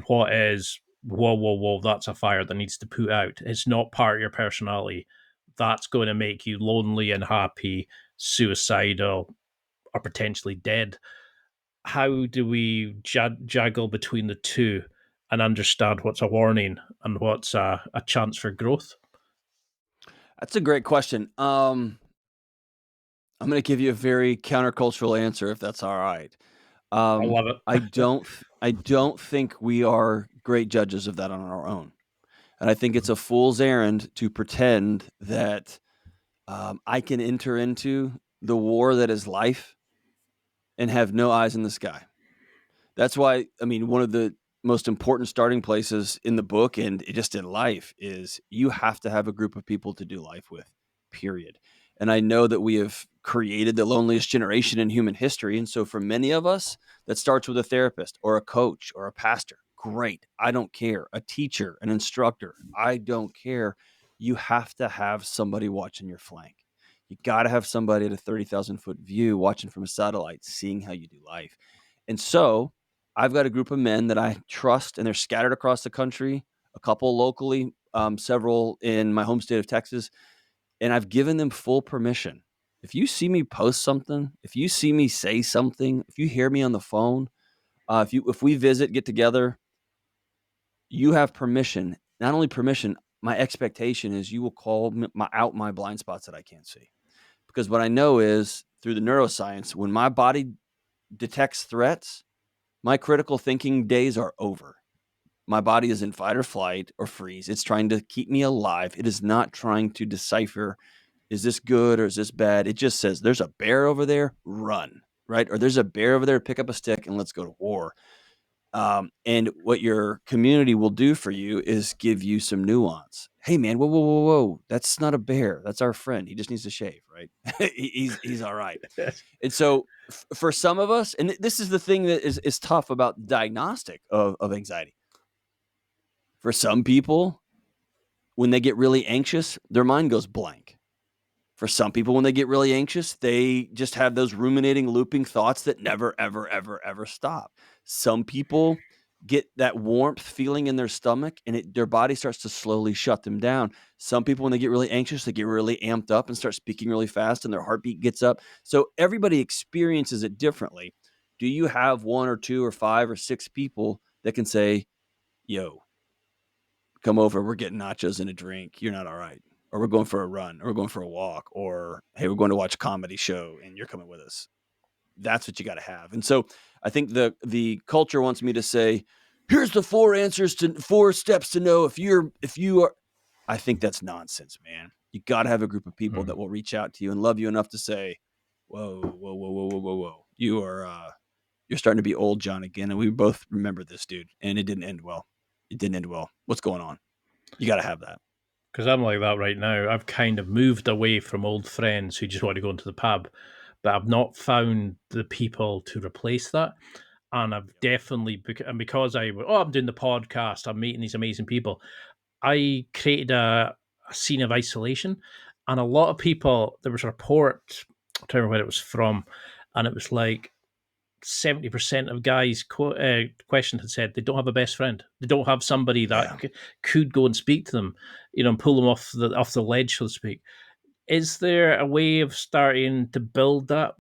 and what is, whoa, whoa, whoa, that's a fire that needs to put out. It's not part of your personality. That's going to make you lonely, unhappy, suicidal, or potentially dead. How do we juggle between the two and understand what's a warning and what's a chance for growth? That's a great question. I'm gonna give you a very countercultural answer if that's all right. I love it. I don't think we are great judges of that on our own, and I think it's a fool's errand to pretend that, I can enter into the war that is life and have no eyes in the sky. That's why I mean, one of the most important starting places in the book and just in life is you have to have a group of people to do life with, period. And I know that we have created the loneliest generation in human history. And so for many of us, that starts with a therapist or a coach or a pastor. Great. I don't care. A teacher, an instructor. I don't care. You have to have somebody watching your flank. You got to have somebody at a 30,000 foot view watching from a satellite, seeing how you do life. And so I've got a group of men that I trust, and they're scattered across the country, a couple locally, several in my home state of Texas, and I've given them full permission. If you see me post something, if you see me say something, if you hear me on the phone, if we visit, get together, you have permission. Not only permission, my expectation is you will call out my blind spots that I can't see. Because what I know is through the neuroscience, when my body detects threats, my critical thinking days are over. My body is in fight or flight or freeze. It's trying to keep me alive. It is not trying to decipher, is this good or is this bad? It just says, there's a bear over there, run, right? Or there's a bear over there, pick up a stick and let's go to war. And what your community will do for you is give you some nuance. Hey, man, whoa, whoa, whoa, whoa. That's not a bear. That's our friend. He just needs to shave, right? He's all right. And so for some of us, and this is the thing that is tough about diagnostic of anxiety. For some people, when they get really anxious, their mind goes blank. For some people, when they get really anxious, they just have those ruminating, looping thoughts that never, ever, ever, ever stop. Some people get that warmth feeling in their stomach and their body starts to slowly shut them down. Some people, when they get really anxious, they get really amped up and start speaking really fast and their heartbeat gets up. So everybody experiences it differently. Do you have one or two or five or six people that can say, yo, come over, we're getting nachos and a drink. You're not all right. Or we're going for a run, or we're going for a walk, or hey, we're going to watch a comedy show and you're coming with us. That's what you got to have. And so I think the culture wants me to say, here's the four steps to know if you are. I think that's nonsense, man. You got to have a group of people Hmm. that will reach out to you and love you enough to say, whoa, whoa, whoa, whoa, whoa, whoa, whoa. You're starting to be old, John, again. And we both remember this, dude. And it didn't end well. It didn't end well. What's going on? You got to have that. Because I'm like that right now. I've kind of moved away from old friends who just want to go into the pub, but I've not found the people to replace that. And I've Yep. definitely, and because I'm doing the podcast, I'm meeting these amazing people. I created a scene of isolation, and a lot of people. There was a report. I don't remember where it was from, and it was like 70% of guys questioned had said they don't have a best friend. They don't have somebody that Yeah. could go and speak to them, and pull them off the ledge, so to speak. Is there a way of starting to build that